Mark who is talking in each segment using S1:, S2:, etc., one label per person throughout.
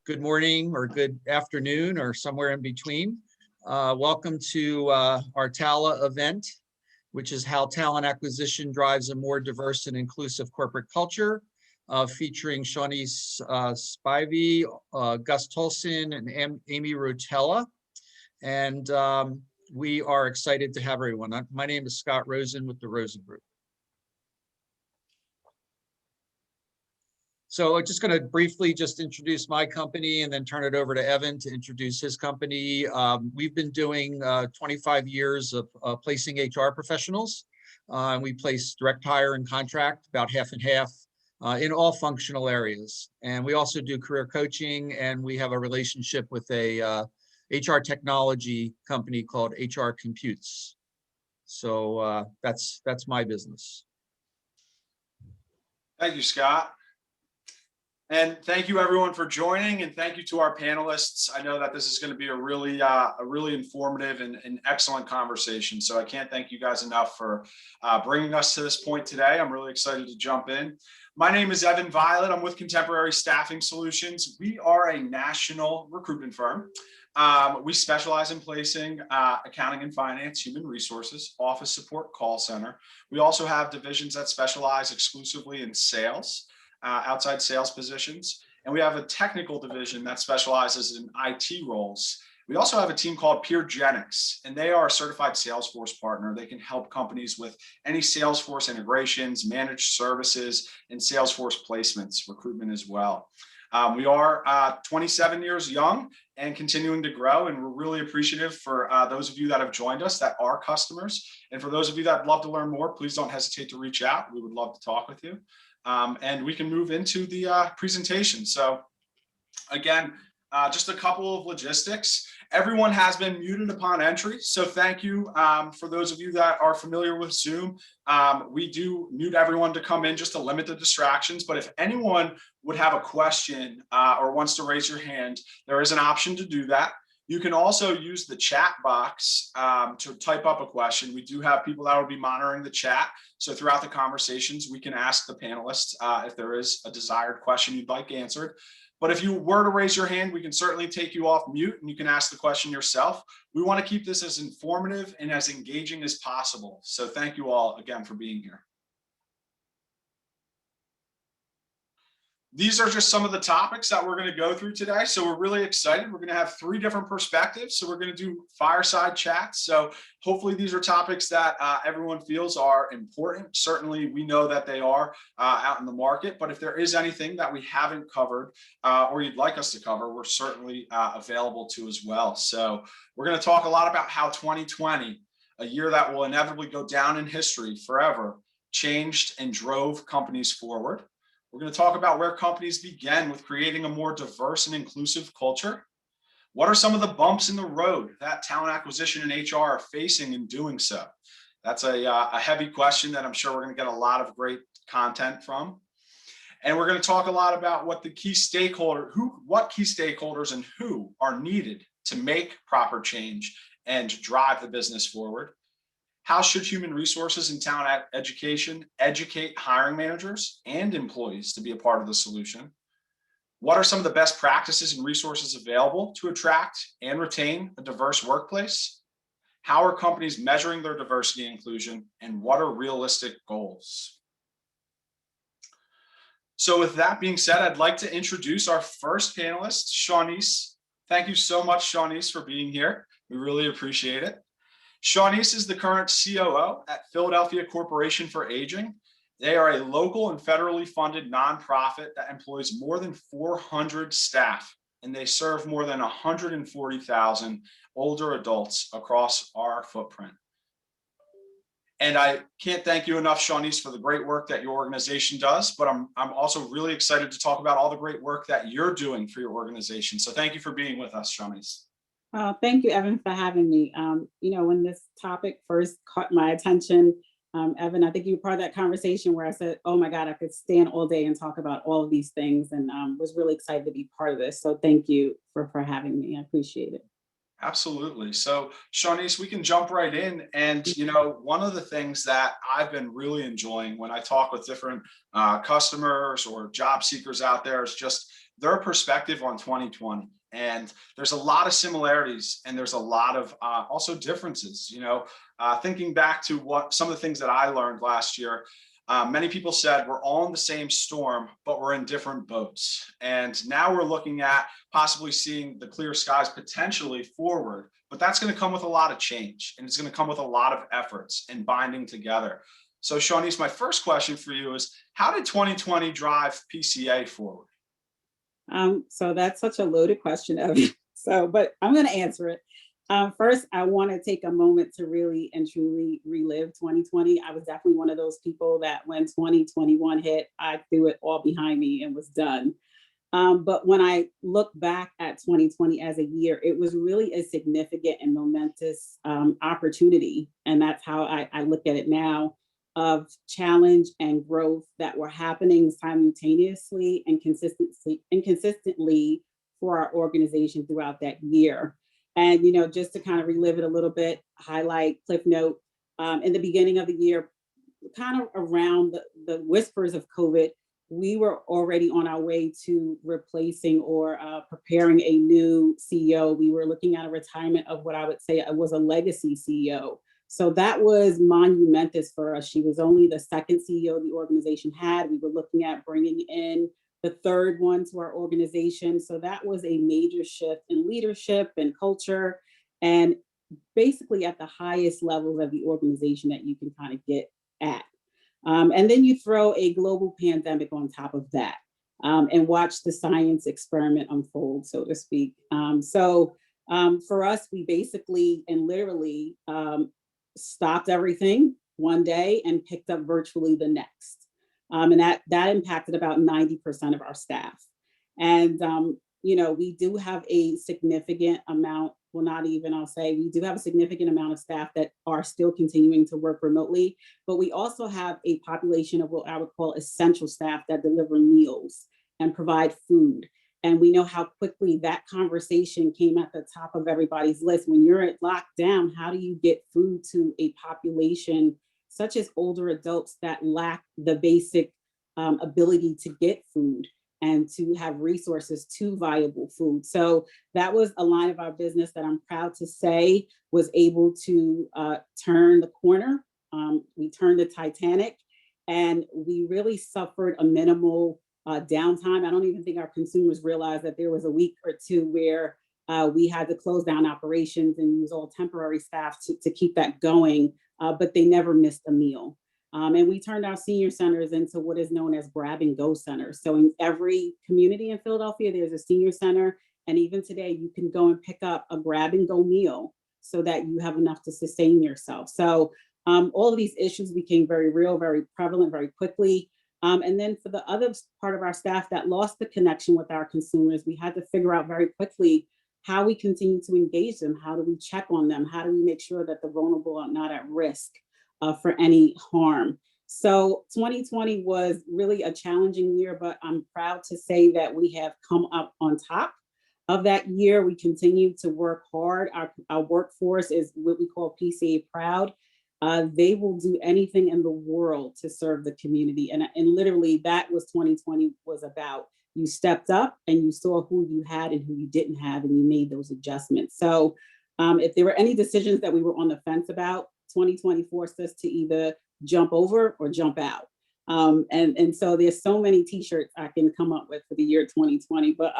S1: good morning or good afternoon or somewhere in between. Welcome to our TALA event, which is how talent acquisition drives a more diverse and inclusive corporate culture, featuring Shawnice Spivey, Gus Tolson, and Amy Rotella. And we are excited to have everyone. My name is Scott Rosen with the Rosen Group. So I'm just going to briefly just introduce my company and then turn it over to Evan to introduce his company. We've been doing 25 years of placing HR professionals. We place direct hire and contract, about half and half, in all functional areas. And we also do career coaching, and we have a relationship with a HR technology company called HR Computes. So that's my business.
S2: Thank you, Scott. And thank you everyone for joining, and thank you to our panelists. I know that this is going to be a really informative and excellent conversation. So I can't thank you guys enough for bringing us to this point today. I'm really excited to jump in. My name is Evan Violet. I'm with Contemporary Staffing Solutions. We are a national recruitment firm. We specialize in placing accounting and finance, human resources, office support, call center. We also have divisions that specialize exclusively in sales. Outside sales positions, and we have a technical division that specializes in IT roles. We also have a team called PeerGenics, and they are a certified Salesforce partner. They can help companies with any Salesforce integrations, managed services, and Salesforce placements, recruitment as well. We are 27 years young and continuing to grow, and we're really appreciative for those of you that have joined us that are customers. And for those of you that would love to learn more, please don't hesitate to reach out. We would love to talk with you. And we can move into the presentation. So again, just a couple of logistics. Everyone has been muted upon entry. So thank you for those of you that are familiar with Zoom. We do mute everyone to come in just to limit the distractions. But if anyone would have a question or wants to raise your hand, there is an option to do that. You can also use the chat box to type up a question. We do have people that will be monitoring the chat. So throughout the conversations, we can ask the panelists if there is a desired question you'd like answered. But if you were to raise your hand, we can certainly take you off mute and you can ask the question yourself. We want to keep this as informative and as engaging as possible. So thank you all again for being here. These are just some of the topics that we're going to go through today. So we're really excited. We're going to have 3 different perspectives. So we're going to do fireside chats. So hopefully these are topics that everyone feels are important. Certainly we know that they are out in the market, but if there is anything that we haven't covered or you'd like us to cover, we're certainly available to as well. So we're going to talk a lot about how 2020, a year that will inevitably go down in history forever, changed and drove companies forward. We're going to talk about where companies began with creating a more diverse and inclusive culture. What are some of the bumps in the road that talent acquisition and HR are facing in doing so? That's a heavy question that I'm sure we're going to get a lot of great content from. And we're going to talk a lot about what the key stakeholder, what key stakeholders and who are needed to make proper change and drive the business forward. How should human resources and talent education educate hiring managers and employees to be a part of the solution? What are some of the best practices and resources available to attract and retain a diverse workplace? How are companies measuring their diversity and inclusion? And what are realistic goals? So with that being said, I'd like to introduce our first panelist, Shawnice. Thank you so much, Shawnice, for being here. We really appreciate it. Shawnice is the current COO at Philadelphia Corporation for Aging. They are a local and federally funded nonprofit that employs more than 400 staff, and they serve more than 140,000 older adults across our footprint. And I can't thank you enough, Shawnice, for the great work that your organization does, but I'm also really excited to talk about all the great work that you're doing for your organization. So thank you for being with us, Shawnice.
S3: Thank you, Evan, for having me. When this topic first caught my attention, Evan, I think you were part of that conversation where I said, oh my God, I could stand all day and talk about all of these things, and was really excited to be part of this. So thank you for having me. I appreciate it.
S2: Absolutely. So Shawnice, we can jump right in. And, one of the things that I've been really enjoying when I talk with different customers or job seekers out there is just their perspective on 2020. And there's a lot of similarities and there's a lot of also differences. Thinking back to what some of the things that I learned last year, many people said we're all in the same storm, but we're in different boats. And now we're looking at possibly seeing the clear skies potentially forward, but that's going to come with a lot of change, and it's going to come with a lot of efforts and binding together. So Shawnice, my first question for you is, how did 2020 drive PCA forward?
S3: So that's such a loaded question, Evan. But I'm going to answer it. First, I want to take a moment to really and truly relive 2020. I was definitely one of those people that when 2021 hit, I threw it all behind me and was done. But when I look back at 2020 as a year, it was really a significant and momentous opportunity. And that's how I look at it now, of challenge and growth that were happening simultaneously and consistently for our organization throughout that year. And, just to kind of relive it a little bit, highlight, cliff note, in the beginning of the year, kind of around the whispers of COVID, we were already on our way to replacing or preparing a new CEO. We were looking at a retirement of what I would say was a legacy CEO. So that was monumentous for us. She was only the second CEO the organization had. We were looking at bringing in the third one to our organization. So that was a major shift in leadership and culture, and basically at the highest levels of the organization that you can kind of get at. And then you throw a global pandemic on top of that, and watch the science experiment unfold, so to speak. For us, we basically and literally stopped everything one day and picked up virtually the next. And that impacted about 90% of our staff. And, we do have a significant amount, well, not even, I'll say, we do have a significant amount of staff that are still continuing to work remotely, but we also have a population of what I would call essential staff that deliver meals and provide food. And we know how quickly that conversation came at the top of everybody's list. When you're at lockdown, how do you get food to a population such as older adults that lack the basic ability to get food and to have resources to viable food? So that was a line of our business that I'm proud to say was able to turn the corner. We turned the Titanic, and we really suffered a minimal downtime. I don't even think our consumers realized that there was a week or two where we had to close down operations and use all temporary staff to keep that going, but they never missed a meal. And we turned our senior centers into what is known as grab and go centers. So in every community in Philadelphia, there's a senior center. And even today, you can go and pick up a grab and go meal so that you have enough to sustain yourself. So all of these issues became very real, very prevalent, very quickly. And then for the other part of our staff that lost the connection with our consumers, we had to figure out very quickly how we continue to engage them. How do we check on them? How do we make sure that the vulnerable are not at risk for any harm? So 2020 was really a challenging year, but I'm proud to say that we have come up on top of that year. We continue to work hard. Our workforce is what we call PCA proud. They will do anything in the world to serve the community. And literally that was 2020 was about. You stepped up and you saw who you had and who you didn't have, and you made those adjustments. So if there were any decisions that we were on the fence about, 2020 forced us to either jump over or jump out. And so there's so many t-shirts I can come up with for the year 2020. But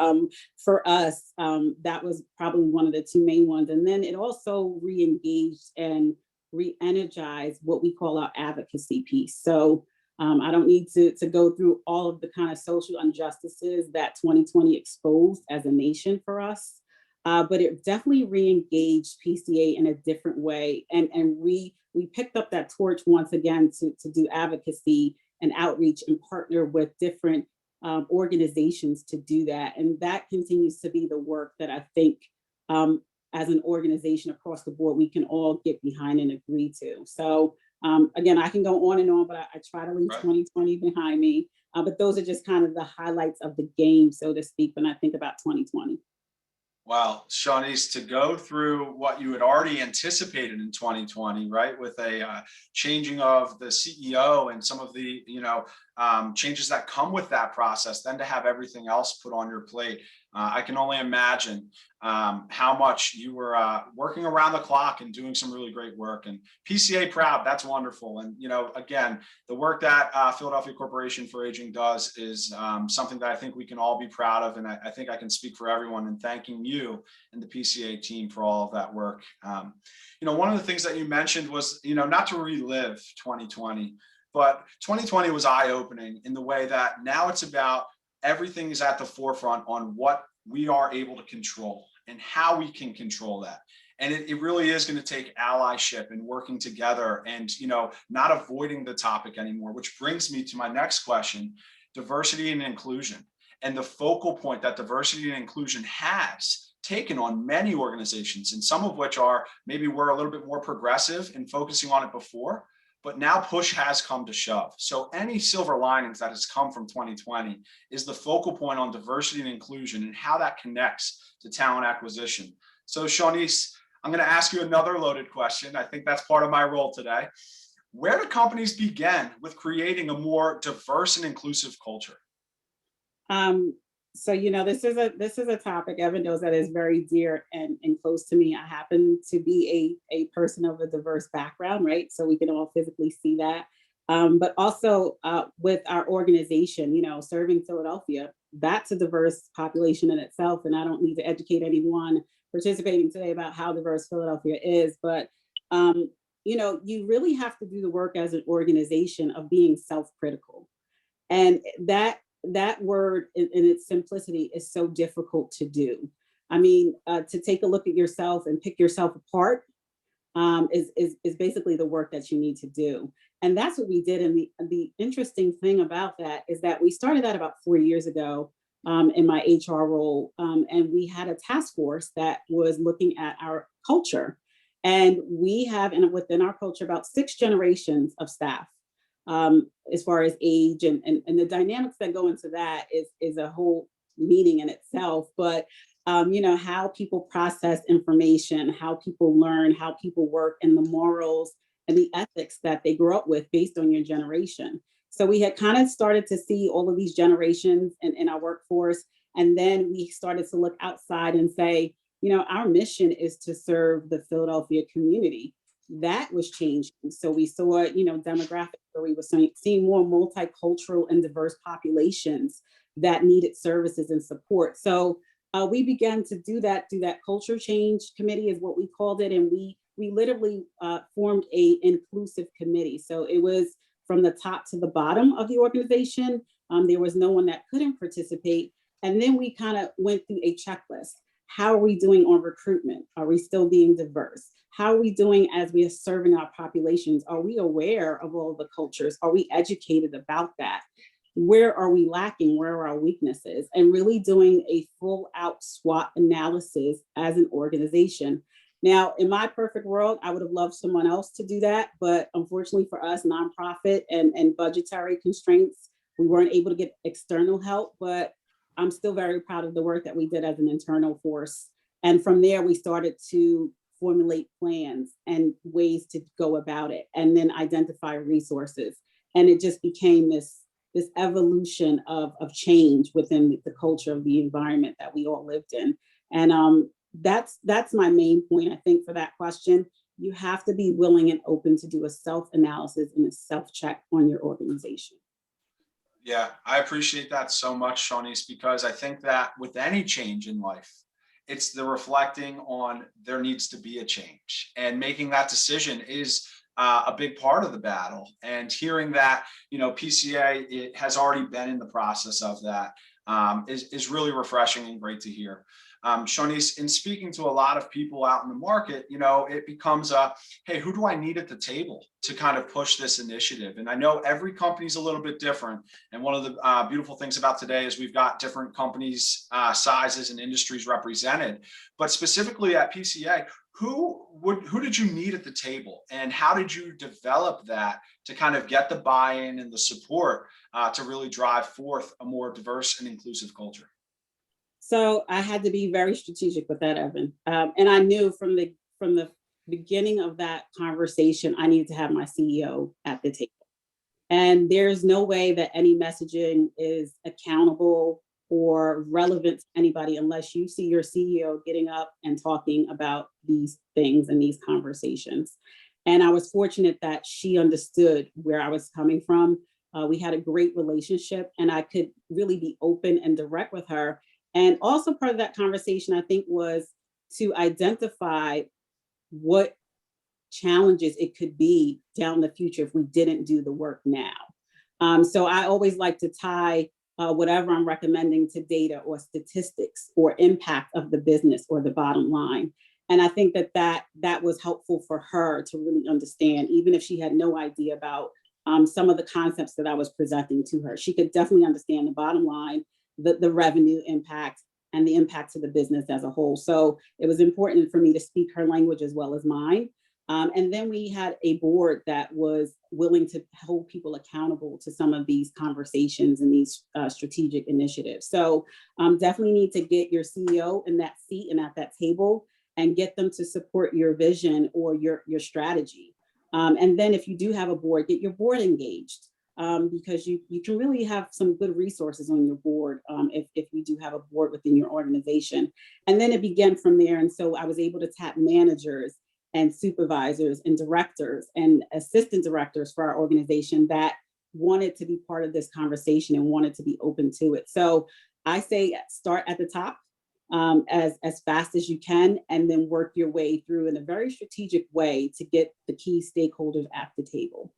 S3: for us, that was probably one of the two main ones. And then it also re-engaged and re-energized what we call our advocacy piece. So I don't need to go through all of the kind of social injustices that 2020 exposed as a nation for us, but it definitely re-engaged PCA in a different way. And we picked up that torch once again to do advocacy and outreach and partner with different organizations to do that. And that continues to be the work that I think as an organization across the board, we can all get behind and agree to. So again, I can go on and on, but I try to leave 2020 behind me. But those are just kind of the highlights of the game, so to speak, when I think about 2020.
S2: Well, Shawnee's, to go through what you had already anticipated in 2020, right, with a changing of the CEO and some of the, changes that come with that process, then to have everything else put on your plate. I can only imagine how much you were working around the clock and doing some really great work. And PCA proud, that's wonderful. And, again, the work that Philadelphia Corporation for Aging does is something that I think we can all be proud of. And I think I can speak for everyone in thanking you and the PCA team for all of that work. One of the things that you mentioned was, not to relive 2020, but 2020 was eye-opening in the way that now it's about everything is at the forefront on what we are able to control and how we can control that. And it really is going to take allyship and working together and, not avoiding the topic anymore, which brings me to my next question, diversity and inclusion, and the focal point that diversity and inclusion has taken on many organizations, and some of which are maybe we're a little bit more progressive in focusing on it before, but now push has come to shove. So any silver linings that has come from 2020 is the focal point on diversity and inclusion and how that connects to talent acquisition. So Shawnee's, I'm going to ask you another loaded question. I think that's part of my role today. Where do companies begin with creating a more diverse and inclusive culture?
S3: So, this is a topic Evan knows that is very dear and close to me. I happen to be a person of a diverse background, right? So we can all physically see that. But also with our organization, serving Philadelphia, that's a diverse population in itself. And I don't need to educate anyone participating today about how diverse Philadelphia is. But, you really have to do the work as an organization of being self-critical. And that word in its simplicity is so difficult to do. I mean, to take a look at yourself and pick yourself apart is basically the work that you need to do. And that's what we did. And the interesting thing about that is that we started that about 4 years ago in my HR role. And we had a task force that was looking at our culture. And we have, within our culture, about 6 generations of staff. As far as age and the dynamics that go into that is a whole meeting in itself. But how people process information, how people learn, how people work, and the morals and the ethics that they grew up with based on your generation. So we had kind of started to see all of these generations in our workforce. And then we started to look outside and say, our mission is to serve the Philadelphia community. That was changing. So we saw, demographics where we were seeing more multicultural and diverse populations that needed services and support. So we began to do that culture change committee is what we called it. And we literally formed a inclusive committee. So it was from the top to the bottom of the organization. There was no one that couldn't participate. And then we kind of went through a checklist. How are we doing on recruitment? Are we still being diverse? How are we doing as we are serving our populations? Are we aware of all the cultures? Are we educated about that? Where are we lacking? Where are our weaknesses? And really doing a full out SWOT analysis as an organization. Now, in my perfect world, I would have loved someone else to do that. But unfortunately for us, nonprofit and budgetary constraints, we weren't able to get external help. But I'm still very proud of the work that we did as an internal force. And from there, we started to formulate plans and ways to go about it, and then identify resources. And it just became this evolution of change within the culture of the environment that we all lived in. And that's my main point, I think, for that question. You have to be willing and open to do a self-analysis and a self-check on your organization.
S2: Yeah, I appreciate that so much, Shawnee's, because I think that with any change in life, it's the reflecting on there needs to be a change, and making that decision is a big part of the battle. And hearing that, PCA it has already been in the process of that is really refreshing and great to hear. Shawnee's, in speaking to a lot of people out in the market, it becomes hey, who do I need at the table to kind of push this initiative? And I know every company's a little bit different. And one of the beautiful things about today is we've got different companies, sizes and industries represented. But specifically at PCA, who did you need at the table, and how did you develop that to kind of get the buy-in and the support to really drive forth a more diverse and inclusive culture?
S3: So I had to be very strategic with that, Evan. And I knew from the beginning of that conversation, I needed to have my CEO at the table. And there's no way that any messaging is accountable or relevant to anybody unless you see your CEO getting up and talking about these things and these conversations. And I was fortunate that she understood where I was coming from. We had a great relationship and I could really be open and direct with her. And also part of that conversation, I think, was to identify what challenges it could be down the future if we didn't do the work now. So I always like to tie whatever I'm recommending to data or statistics or impact of the business or the bottom line. And I think that was helpful for her to really understand, even if she had no idea about some of the concepts that I was presenting to her. She could definitely understand the bottom line, the revenue impact, and the impact to the business as a whole. So it was important for me to speak her language as well as mine. And then we had a board that was willing to hold people accountable to some of these conversations and these strategic initiatives. So definitely need to get your CEO in that seat and at that table and get them to support your vision or your strategy. And then if you do have a board, get your board engaged. Because you can really have some good resources on your board if you do have a board within your organization. And then it began from there. And so I was able to tap managers and supervisors and directors and assistant directors for our organization that wanted to be part of this conversation and wanted to be open to it. So I say start at the top as fast as you can, and then work your way through in a very strategic way to get the key stakeholders at the table.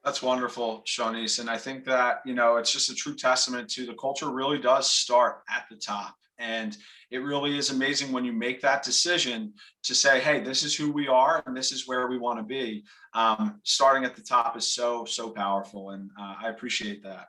S2: That's wonderful, Shawnice. And I think that, it's just a true testament to the culture really does start at the top. And it really is amazing when you make that decision to say, hey, this is who we are and this is where we want to be. Starting at the top is so powerful. And I appreciate that.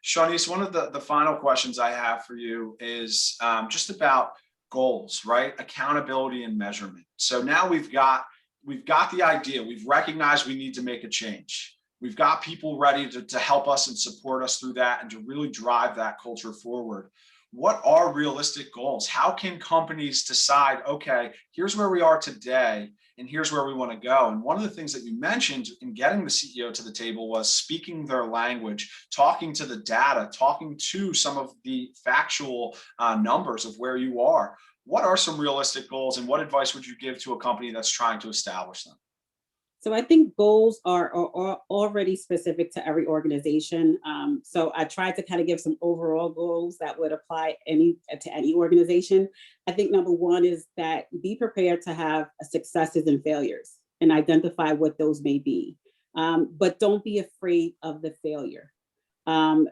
S2: Shawnice, one of the final questions I have for you is just about goals, right? Accountability and measurement. So now we've got the idea. We've recognized we need to make a change. We've got people ready to help us and support us through that and to really drive that culture forward. What are realistic goals? How can companies decide, okay, here's where we are today and here's where we want to go? And one of the things that you mentioned in getting the CEO to the table was speaking their language, talking to the data, talking to some of the factual numbers of where you are. What are some realistic goals and what advice would you give to a company that's trying to establish them?
S3: So I think goals are already specific to every organization. So I tried to kind of give some overall goals that would apply to any organization. I think number one is that be prepared to have successes and failures and identify what those may be. But don't be afraid of the failure.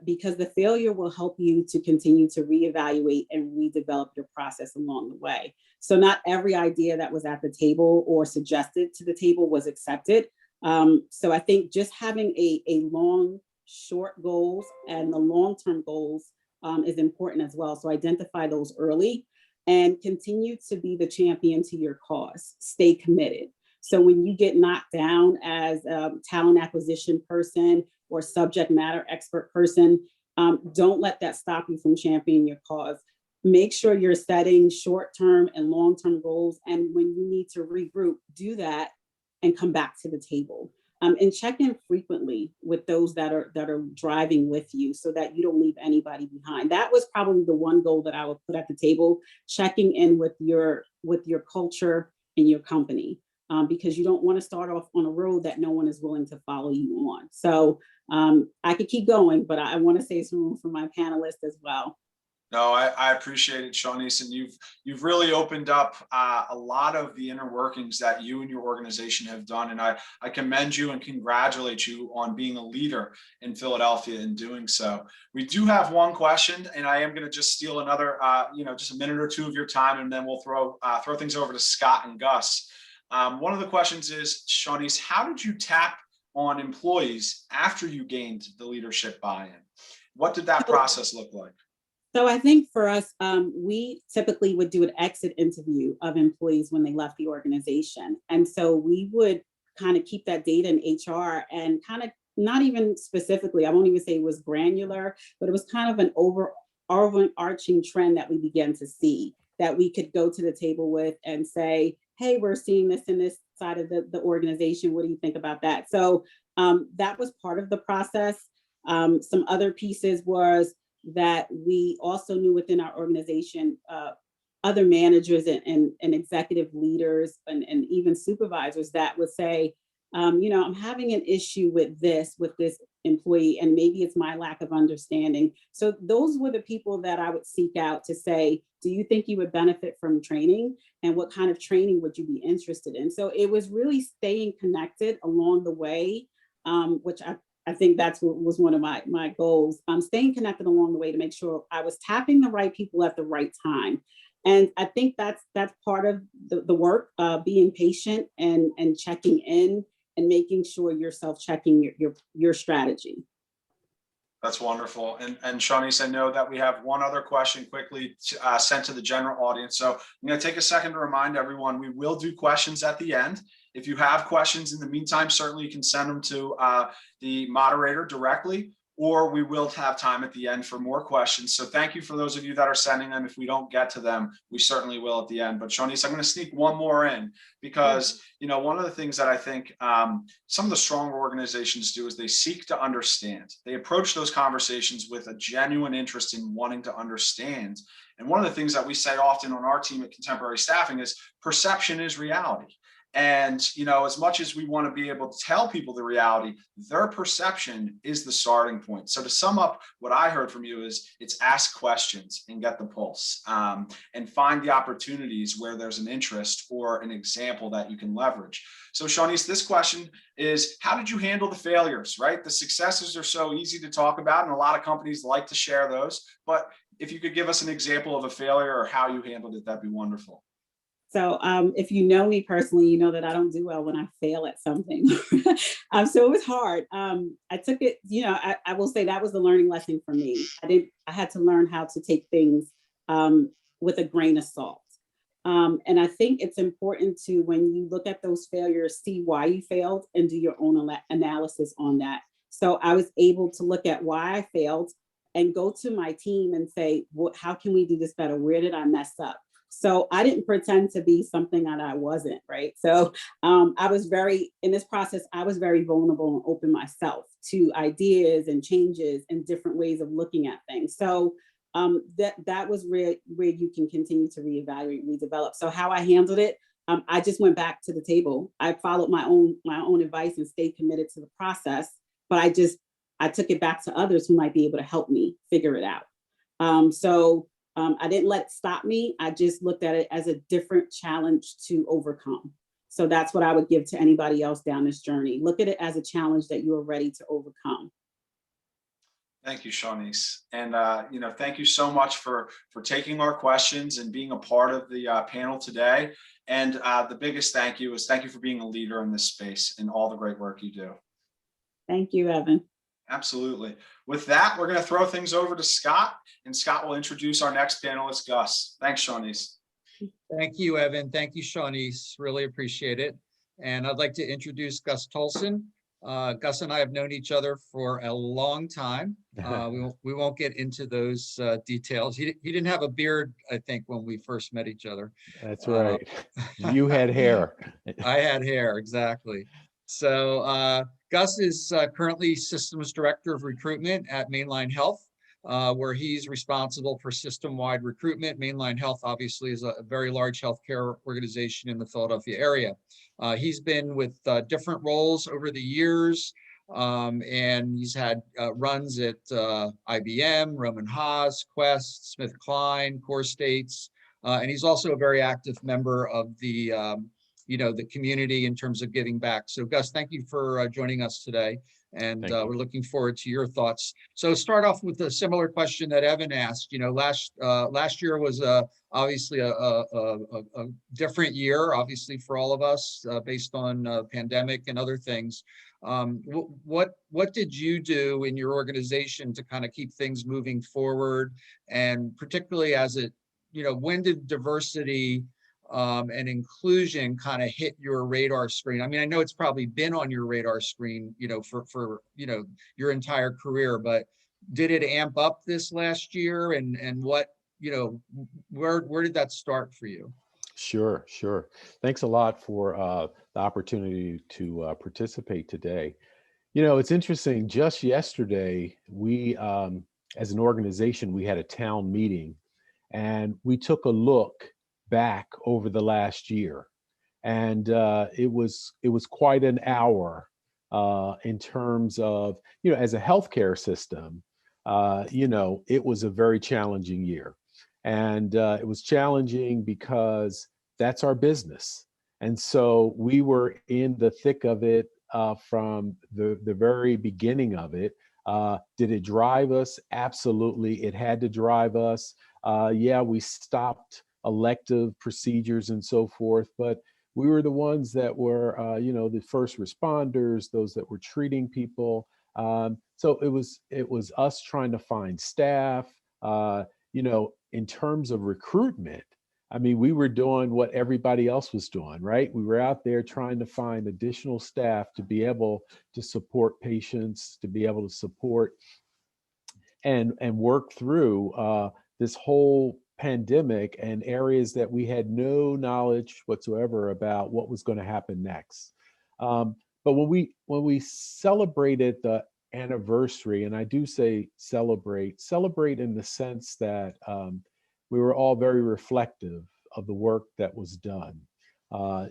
S3: Because the failure will help you to continue to reevaluate and redevelop your process along the way. So not every idea that was at the table or suggested to the table was accepted. So I think just having a short goals and the long-term goals is important as well. So identify those early and continue to be the champion to your cause. Stay committed. So when you get knocked down as a talent acquisition person or subject matter expert person, don't let that stop you from championing your cause. Make sure you're setting short-term and long-term goals. And when you need to regroup, do that and come back to the table. And check in frequently with those that are driving with you so that you don't leave anybody behind. That was probably the one goal that I would put at the table, checking in with your culture and your company. Because you don't want to start off on a road that no one is willing to follow you on. So I could keep going, but I want to save some room for my panelists as well.
S2: No, I appreciate it, Shawnice, and you've really opened up a lot of the inner workings that you and your organization have done, and I commend you and congratulate you on being a leader in Philadelphia in doing so. We do have one question, and I am going to just steal another, just a minute or two of your time, and then we'll throw things over to Scott and Gus. One of the questions is, Shawnice, how did you tap on employees after you gained the leadership buy-in? What did that process look like?
S3: So I think for us, we typically would do an exit interview of employees when they left the organization. And so we would kind of keep that data in HR and kind of not even specifically, I won't even say it was granular, but it was kind of an overarching trend that we began to see that we could go to the table with and say, hey, we're seeing this in this side of the organization. What do you think about that? So that was part of the process. Some other pieces was that we also knew within our organization, other managers and executive leaders and even supervisors that would say, I'm having an issue with this employee, and maybe it's my lack of understanding. So those were the people that I would seek out to say, do you think you would benefit from training? And what kind of training would you be interested in? So it was really staying connected along the way, which I think that's what was one of my goals. Staying connected along the way to make sure I was tapping the right people at the right time. And I think that's part of the work, being patient and checking in and making sure you're self-checking your strategy.
S2: That's wonderful. And Shawnice, I know that we have one other question quickly sent to the general audience. So I'm going to take a second to remind everyone, we will do questions at the end. If you have questions in the meantime, certainly you can send them to the moderator directly, or we will have time at the end for more questions. So thank you for those of you that are sending them. If we don't get to them, we certainly will at the end. But Shawnice, I'm going to sneak one more in because, one of the things that I think some of the stronger organizations do is they seek to understand. They approach those conversations with a genuine interest in wanting to understand. And one of the things that we say often on our team at Contemporary Staffing is perception is reality. And, as much as we want to be able to tell people the reality, their perception is the starting point. So to sum up what I heard from you is it's ask questions and get the pulse, and find the opportunities where there's an interest or an example that you can leverage. So Shawnice, this question is, how did you handle the failures, right? The successes are so easy to talk about and a lot of companies like to share those, but if you could give us an example of a failure or how you handled it, that'd be wonderful.
S3: So if you know me personally, you know that I don't do well when I fail at something. So it was hard. I took it, I will say that was the learning lesson for me. I had to learn how to take things with a grain of salt. And I think it's important to, when you look at those failures, see why you failed and do your own analysis on that. So I was able to look at why I failed and go to my team and say, how can we do this better? Where did I mess up? So I didn't pretend to be something that I wasn't, right? So I was in this process, I was very vulnerable and open myself to ideas and changes and different ways of looking at things. So that was where you can continue to reevaluate, redevelop. So how I handled it, I just went back to the table. I followed my own advice and stayed committed to the process, but I took it back to others who might be able to help me figure it out. I didn't let it stop me. I just looked at it as a different challenge to overcome. So that's what I would give to anybody else down this journey. Look at it as a challenge that you are ready to overcome.
S2: Thank you, Shawnice. And, thank you so much for taking our questions and being a part of the panel today. And the biggest thank you for being a leader in this space and all the great work you do.
S3: Thank you, Evan.
S2: Absolutely. With that, we're going to throw things over to Scott, and Scott will introduce our next panelist, Gus. Thanks, Shawnice.
S1: Thank you, Evan. Thank you, Shawnice. Really appreciate it. And I'd like to introduce Gus Tolson. Gus and I have known each other for a long time. We won't get into those details. He didn't have a beard, I think, when we first met each other.
S4: That's right. You had hair.
S1: I had hair, exactly. So Gus is currently Systems Director of Recruitment at Mainline Health, where he's responsible for system-wide recruitment. Mainline Health obviously is a very large healthcare organization in the Philadelphia area. He's been with different roles over the years, and he's had runs at IBM, Roman Haas, Quest, SmithKline, Core States, and he's also a very active member of the the community in terms of giving back. So Gus, thank you for joining us today. And we're looking forward to your thoughts. So start off with a similar question that Evan asked. Last year was obviously a different year, obviously for all of us, based on pandemic and other things. What did you do in your organization to kind of keep things moving forward? And particularly as when did diversity and inclusion kind of hit your radar screen? I mean, I know it's probably been on your radar screen, for your entire career, but did it amp up this last year, and what, where did that start for you?
S4: Sure, sure. Thanks a lot for the opportunity to participate today. It's interesting. Just yesterday, we, as an organization, we had a town meeting, and we took a look back over the last year, and it was quite an hour in terms of, as a healthcare system, it was a very challenging year. And it was challenging because that's our business. And so we were in the thick of it from the very beginning of it. Did it drive us? Absolutely. It had to drive us. Yeah, we stopped elective procedures and so forth, but we were the ones that were, the first responders, those that were treating people. So it was us trying to find staff. In terms of recruitment, I mean, we were doing what everybody else was doing, right? We were out there trying to find additional staff to be able to support patients, to be able to support and work through this whole pandemic and areas that we had no knowledge whatsoever about what was going to happen next. But when we celebrated the anniversary, and I do say celebrate in the sense that we were all very reflective of the work that was done.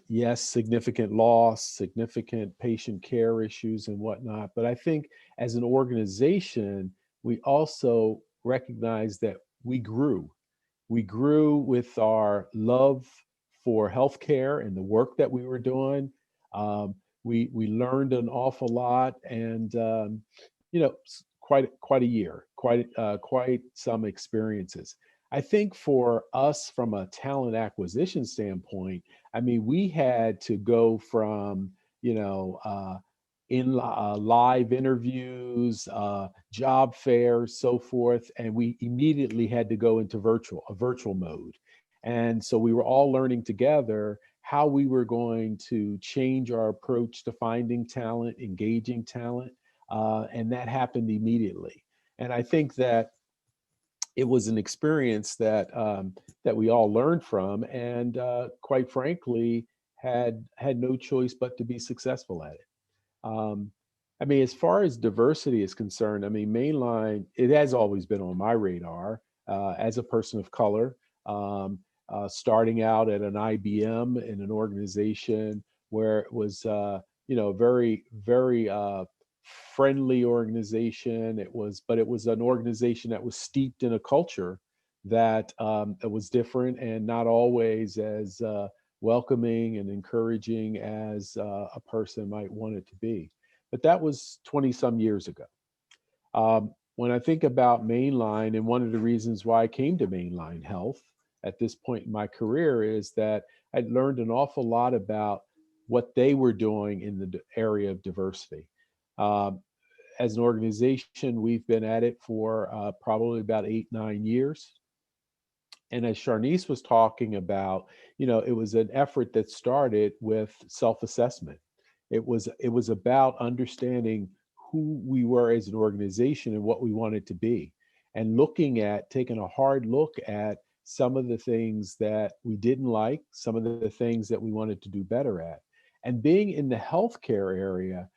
S4: Yes, significant loss, significant patient care issues and whatnot. But I think as an organization, we also recognize that we grew. We grew with our love for healthcare and the work that we were doing. We learned an awful lot, and quite a year, quite some experiences. I think for us, from a talent acquisition standpoint, I mean, we had to go from live interviews, job fairs, so forth, and we immediately had to go into a virtual mode. And so we were all learning together how we were going to change our approach to finding talent, engaging talent, and that happened immediately. And I think that it was an experience that that we all learned from, and quite frankly, had no choice but to be successful at it. I mean, as far as diversity is concerned, I mean, Mainline, it has always been on my radar as a person of color, starting out at an IBM in an organization where it was, very, very friendly organization. But it was an organization that was steeped in a culture that was different and not always as welcoming and encouraging as a person might want it to be. But that was 20 some years ago. When I think about Mainline, and one of the reasons why I came to Mainline Health at this point in my career is that I'd learned an awful lot about what they were doing in the area of diversity. As an organization, we've been at it for probably about 8-9 years. And as Charnice was talking about, it was an effort that started with self-assessment. It was about understanding who we were as an organization and what we wanted to be, and taking a hard look at some of the things that we didn't like, some of the things that we wanted to do better at. And being in the healthcare area,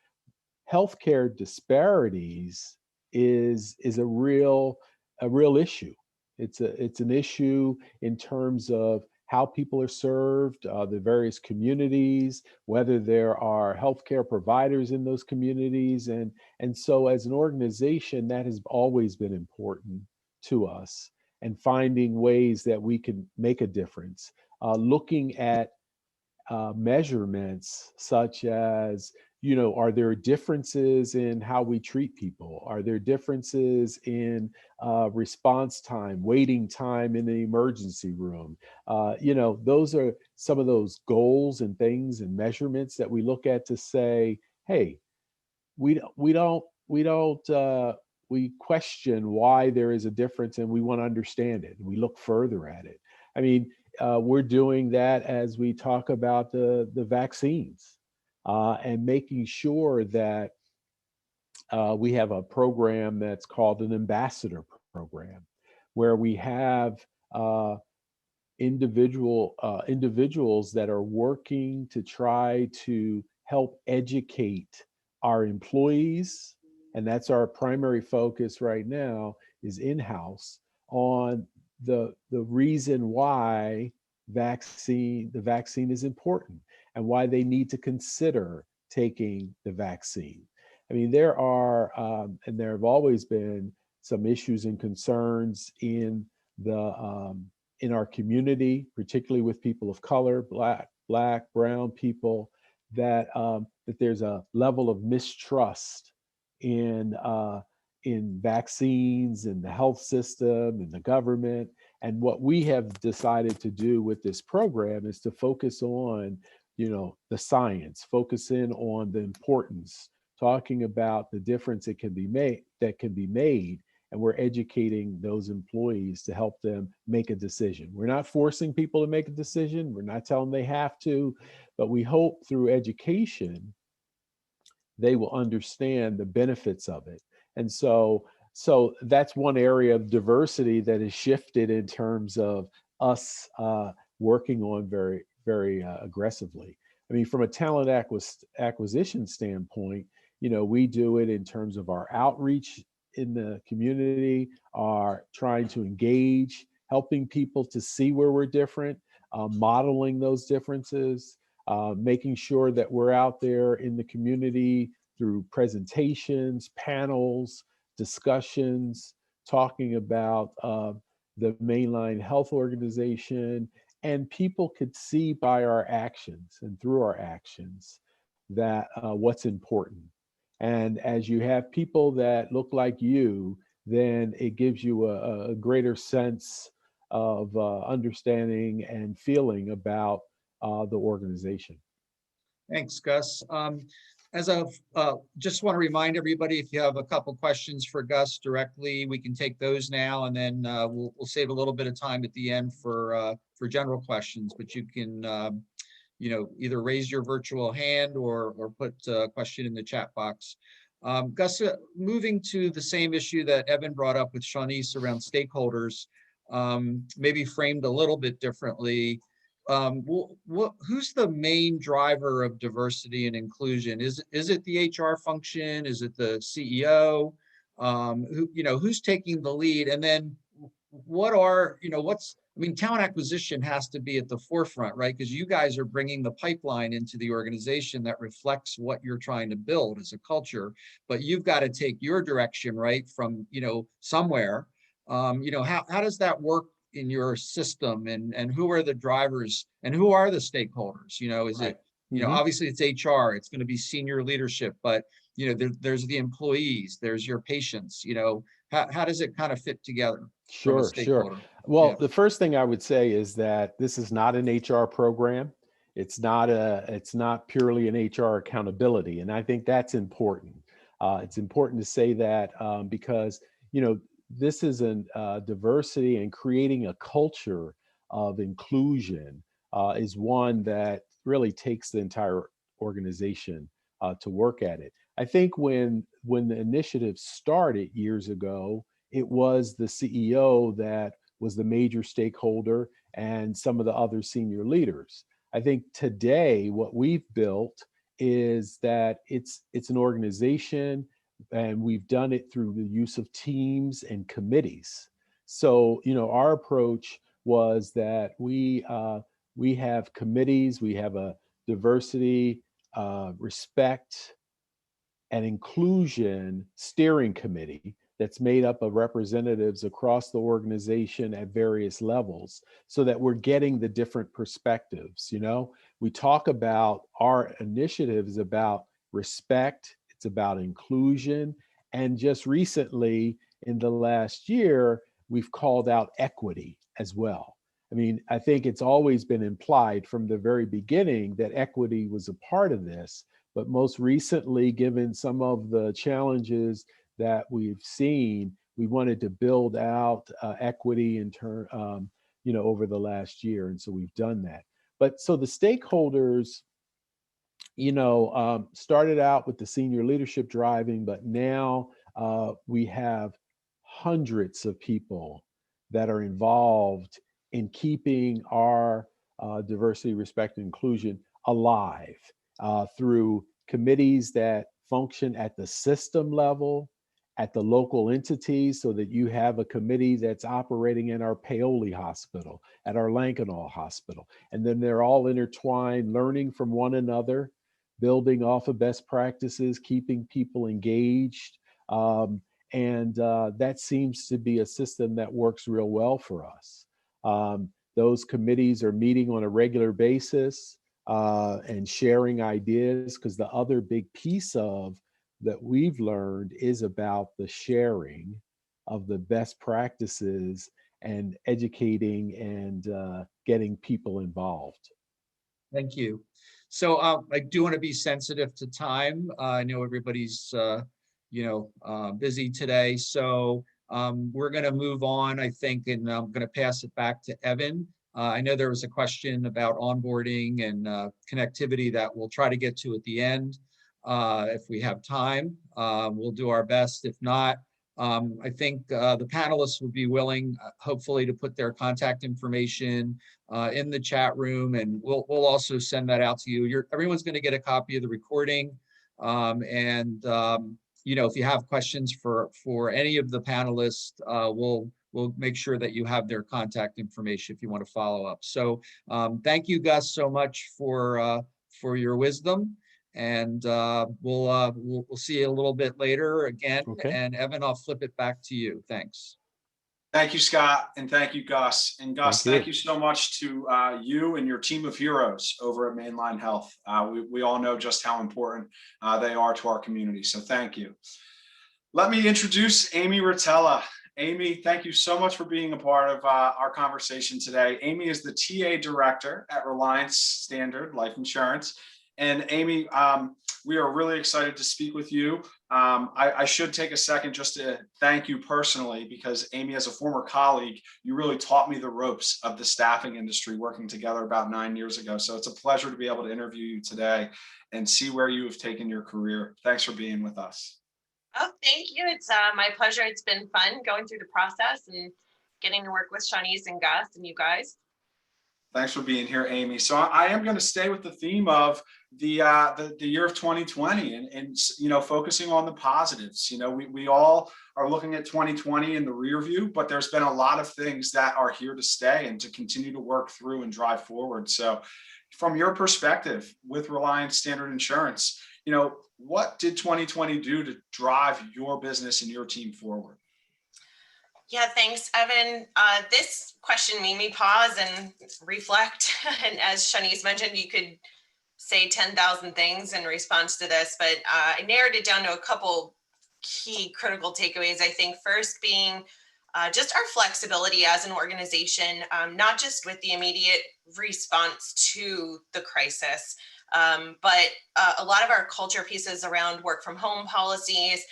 S4: healthcare disparities is a real issue. It's an issue in terms of how people are served, the various communities, whether there are healthcare providers in those communities. And so as an organization, that has always been important to us, and finding ways that we can make a difference, looking at measurements such as, are there differences in how we treat people? Are there differences in response time, waiting time in the emergency room? Those are some of those goals and things and measurements that we look at to say, hey, we question why there is a difference, and we want to understand it. We look further at it. I mean, we're doing that as we talk about the vaccines, and making sure that we have a program that's called an ambassador program, where we have individuals that are working to try to help educate our employees, and that's our primary focus right now, is in-house, on the reason why the vaccine is important and why they need to consider taking the vaccine. I mean, there are and there have always been some issues and concerns in our community, particularly with people of color, black, brown people, that there's a level of mistrust in vaccines and the health system and the government. And what we have decided to do with this program is to focus on, the science, focus in on the importance, talking about the difference that can be made, and we're educating those employees to help them make a decision. We're not forcing people to make a decision. We're not telling them they have to, but we hope through education, they will understand the benefits of it. And so that's one area of diversity that has shifted in terms of us working on very, very aggressively. I mean, from a talent acquisition standpoint, we do it in terms of our outreach in the community, are trying to engage, helping people to see where we're different, modeling those differences, making sure that we're out there in the community through presentations, panels, discussions, talking about the Mainline Health Organization, and people could see by our actions and through our actions that what's important. And as you have people that look like you, then it gives you a greater sense of understanding and feeling about the organization.
S1: Thanks, Gus. As of just want to remind everybody, if you have a couple questions for Gus directly, we can take those now, and then we'll save a little bit of time at the end for general questions. But you can either raise your virtual hand or put a question in the chat box. Gus, moving to the same issue that Evan brought up with Shawnice around stakeholders, maybe framed a little bit differently. Who's the main driver of diversity and inclusion? Is it the HR function? Is it the CEO? Who's taking the lead? And then talent acquisition has to be at the forefront, right? Because you guys are bringing the pipeline into the organization that reflects what you're trying to build as a culture, but you've got to take your direction, right, from, somewhere. How does that work in your system, and who are the drivers and who are the stakeholders? Is it, obviously it's HR, it's going to be senior leadership, but there's the employees, there's your patients. How does it kind of fit together?
S4: Sure. Well, the first thing I would say is that this is not an HR program. It's not purely an HR accountability, and I think that's important. It's important to say that because this is a diversity, and creating a culture of inclusion is one that really takes the entire organization to work at it. I think when the initiative started years ago, it was the CEO that was the major stakeholder, and some of the other senior leaders. I think today what we've built is that it's an organization, and we've done it through the use of teams and committees. So, our approach was that we have committees, we have a diversity, respect, and inclusion steering committee that's made up of representatives across the organization at various levels, so that we're getting the different perspectives. We talk about our initiatives about respect, it's about inclusion, and just recently in the last year, we've called out equity as well. I mean, I think it's always been implied from the very beginning that equity was a part of this, but most recently, given some of the challenges that we've seen, we wanted to build out equity in turn, over the last year, and so we've done that. But so the stakeholders started out with the senior leadership driving, but now we have hundreds of people that are involved in keeping our diversity, respect, and inclusion alive through committees that function at the system level, at the local entities, so that you have a committee that's operating in our Paoli Hospital, at our Lankenau Hospital. And then they're all intertwined, learning from one another, building off of best practices, keeping people engaged. And that seems to be a system that works real well for us. Those committees are meeting on a regular basis and sharing ideas, because the other big piece of that we've learned is about the sharing of the best practices and educating and getting people involved.
S1: Thank you. So I do want to be sensitive to time. I know everybody's busy today. So we're going to move on, I think, and I'm going to pass it back to Evan. I know there was a question about onboarding and connectivity that we'll try to get to at the end. If we have time, we'll do our best. If not, I think the panelists would be willing, hopefully, to put their contact information in the chat room, and we'll also send that out to you. Everyone's going to get a copy of the recording, if you have questions for any of the panelists, we'll make sure that you have their contact information if you want to follow up. So thank you, Gus, so much for your wisdom. And we'll see you a little bit later again.
S4: Okay.
S1: And Evan, I'll flip it back to you. Thanks.
S2: Thank you, Scott, and thank you, Gus. And Gus, thank you so much to you and your team of heroes over at Mainline Health. We all know just how important they are to our community, so thank you. Let me introduce Amy Rotella. Amy, thank you so much for being a part of our conversation today. Amy is the TA Director at Reliance Standard Life Insurance. And Amy, we are really excited to speak with you. I should take a second just to thank you personally, because Amy, as a former colleague, you really taught me the ropes of the staffing industry working together about 9 years ago. So it's a pleasure to be able to interview you today and see where you have taken your career. Thanks for being with us.
S5: Oh, thank you. It's my pleasure. It's been fun going through the process and getting to work with Shanice and Gus and you guys.
S2: Thanks for being here, Amy. So I am going to stay with the theme of the year of 2020 and focusing on the positives. We all are looking at 2020 in the rear view, but there's been a lot of things that are here to stay and to continue to work through and drive forward. So from your perspective with Reliance Standard Insurance, what did 2020 do to drive your business and your team forward?
S5: Yeah, thanks, Evan. This question made me pause and reflect. And as Shanice mentioned, you could say 10,000 things in response to this, but I narrowed it down to a couple key critical takeaways. I think first being just our flexibility as an organization, not just with the immediate response to the crisis, but a lot of our culture pieces around work from home policies.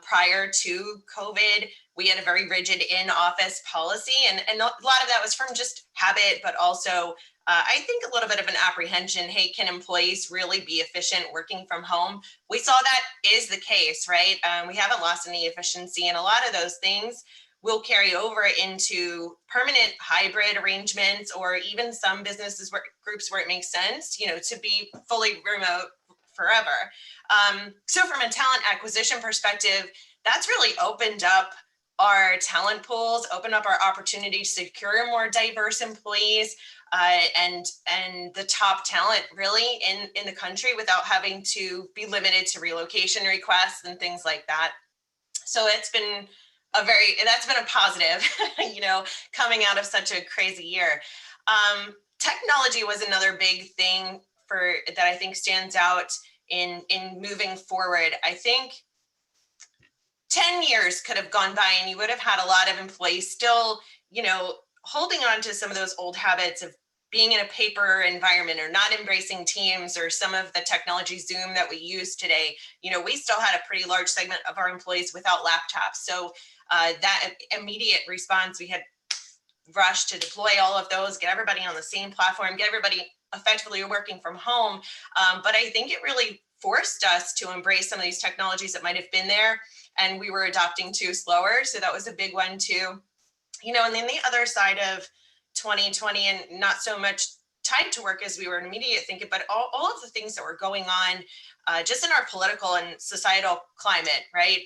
S5: Prior to COVID, we had a very rigid in-office policy, and a lot of that was from just habit, but also I think a little bit of an apprehension. Hey, can employees really be efficient working from home? We saw that is the case, right? We haven't lost any efficiency, and a lot of those things will carry over into permanent hybrid arrangements, or even some businesses groups where it makes sense, to be fully remote forever. So from a talent acquisition perspective, that's really opened up our talent pools, opened up our opportunity to secure more diverse employees and the top talent really in the country without having to be limited to relocation requests and things like that. So that's been a positive, coming out of such a crazy year. Technology was another big thing that I think stands out in moving forward. I think 10 years could have gone by and you would have had a lot of employees still, holding on to some of those old habits of being in a paper environment or not embracing Teams or some of the technology Zoom that we use today. We still had a pretty large segment of our employees without laptops. So that immediate response, we had rushed to deploy all of those, get everybody on the same platform, get everybody effectively working from home. But I think it really forced us to embrace some of these technologies that might have been there and we were adopting too slower. So that was a big one too. And then the other side of 2020, and not so much tied to work as we were immediate thinking, but all of the things that were going on just in our political and societal climate, right?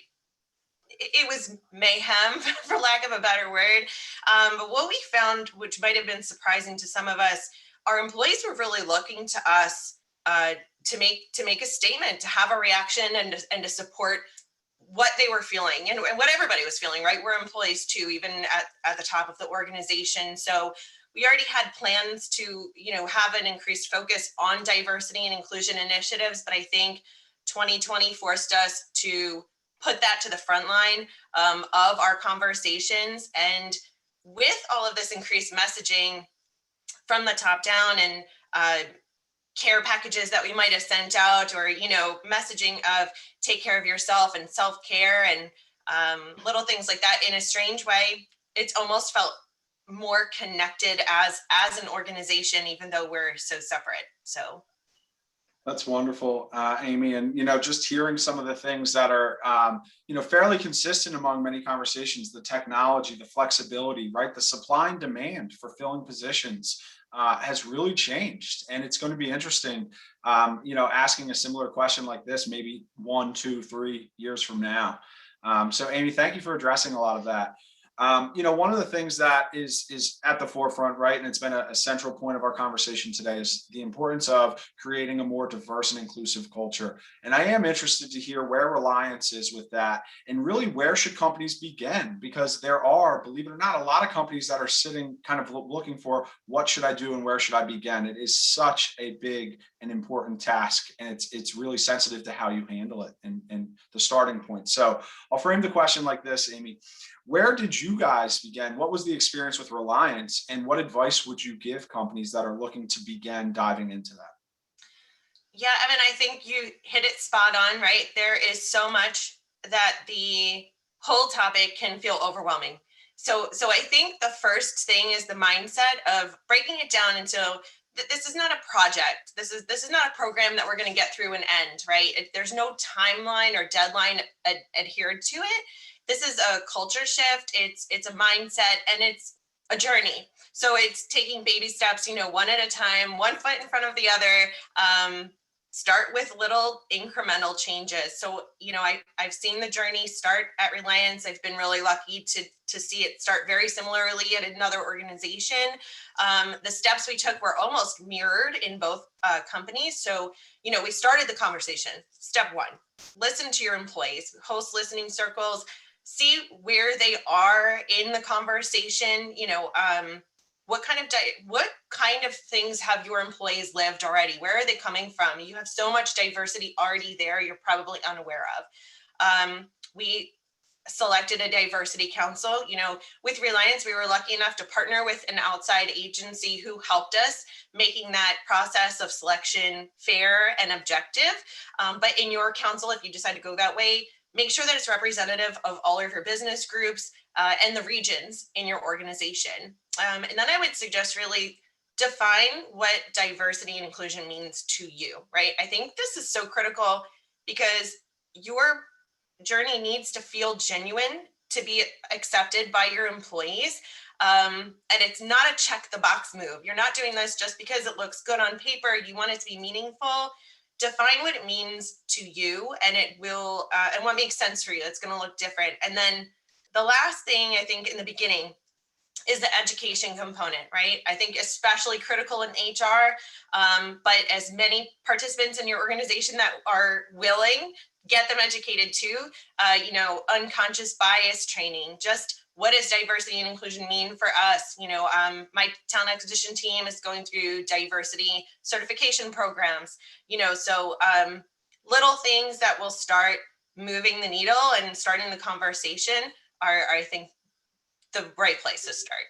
S5: It was mayhem, for lack of a better word. But what we found, which might have been surprising to some of us, our employees were really looking to us to make a statement, to have a reaction, and to support what they were feeling and what everybody was feeling, right? We're employees too, even at the top of the organization. So we already had plans to, have an increased focus on diversity and inclusion initiatives, but I think 2020 forced us to put that to the front line of our conversations. And with all of this increased messaging from the top down and care packages that we might have sent out, or messaging of take care of yourself and self-care and little things like that, in a strange way, it's almost felt more connected as an organization, even though we're so separate. So
S2: that's wonderful, Amy. And, just hearing some of the things that are, fairly consistent among many conversations, the technology, the flexibility, right? The supply and demand for filling positions has really changed. And it's going to be interesting, asking a similar question like this, maybe 1, 2, 3 years from now. So Amy, thank you for addressing a lot of that. One of the things that is at the forefront, right, and it's been a central point of our conversation today, is the importance of creating a more diverse and inclusive culture. And I am interested to hear where Reliance is with that, and really where should companies begin? Because there are, believe it or not, a lot of companies that are sitting kind of looking for what should I do and where should I begin? It is such a big and important task, and it's really sensitive to how you handle it and the starting point. So I'll frame the question like this, Amy. Where did you guys begin? What was the experience with Reliance, and what advice would you give companies that are looking to begin diving into that?
S5: Yeah, Evan, I think you hit it spot on, right? There is so much that the whole topic can feel overwhelming. So I think the first thing is the mindset of breaking it down into this is not a project. This is not a program that we're going to get through and end, right? There's no timeline or deadline adhered to it. This is a culture shift. It's a mindset, and it's a journey. So it's taking baby steps, one at a time, one foot in front of the other. Start with little incremental changes. So, I've seen the journey start at Reliance. I've been really lucky to see it start very similarly at another organization. The steps we took were almost mirrored in both companies. So, we started the conversation. Step 1, listen to your employees, host listening circles, see where they are in the conversation. What kind of things have your employees lived already? Where are they coming from? You have so much diversity already there, you're probably unaware of. We selected a diversity council. With Reliance, we were lucky enough to partner with an outside agency who helped us making that process of selection fair and objective. But in your council, if you decide to go that way, make sure that it's representative of all of your business groups and the regions in your organization. And then I would suggest really define what diversity and inclusion means to you, right? I think this is so critical because your journey needs to feel genuine to be accepted by your employees. And it's not a check the box move. You're not doing this just because it looks good on paper. You want it to be meaningful. Define what it means to you, and it will, and what makes sense for you. It's going to look different. And then the last thing I think in the beginning is the education component, right? I think especially critical in HR, but as many participants in your organization that are willing, get them educated too. Unconscious bias training, just what does diversity and inclusion mean for us? My talent acquisition team is going through diversity certification programs, so little things that will start moving the needle and starting the conversation are I think, the right place to start.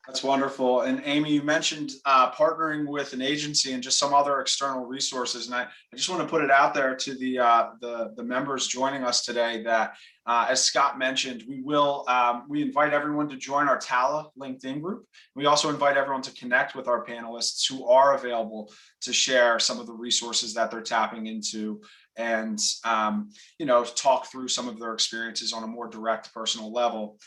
S2: That's wonderful. And Amy, you mentioned partnering with an agency and just some other external resources. And I just want to put it out there to the members joining us today that, as Scott mentioned, we invite everyone to join our TALA LinkedIn group. We also invite everyone to connect with our panelists who are available to share some of the resources that they're tapping into and, talk through some of their experiences on a more direct personal level.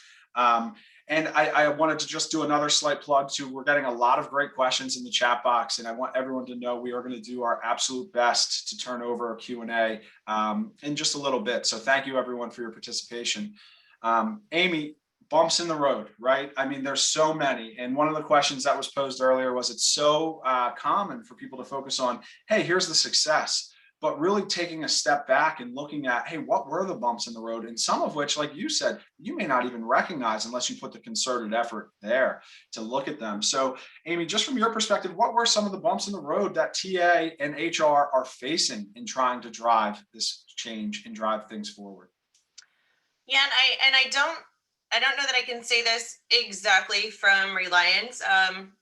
S2: And I wanted to just do another slight plug too. We're getting a lot of great questions in the chat box, and I want everyone to know we are going to do our absolute best to turn over a Q&A in just a little bit. So thank you everyone for your participation. Amy, bumps in the road, right? I mean, there's so many. And one of the questions that was posed earlier was it's so common for people to focus on, hey, here's the success. But really taking a step back and looking at, hey, what were the bumps in the road? And some of which, like you said, you may not even recognize unless you put the concerted effort there to look at them. So, Amy, just from your perspective, what were some of the bumps in the road that TA and HR are facing in trying to drive this change and drive things forward?
S5: Yeah, and I don't know that I can say this exactly from Reliance,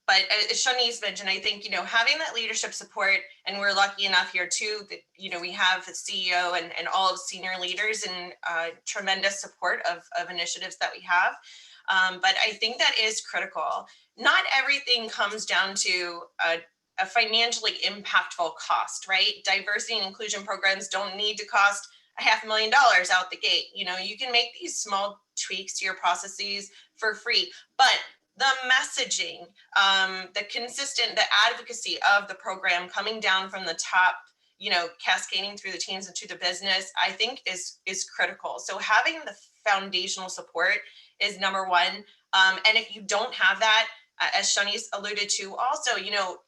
S5: but as Shanice mentioned, I think, having that leadership support, and we're lucky enough here too, that, we have the CEO and all of senior leaders and tremendous support of initiatives that we have. But I think that is critical. Not everything comes down to a financially impactful cost, right? Diversity and inclusion programs don't need to cost $500,000 out the gate. You can make these small tweaks to your processes for free, but the messaging, the advocacy of the program coming down from the top, cascading through the teams and to the business, I think is critical. So having the foundational support is number one. And if you don't have that, as Shanice alluded to, also,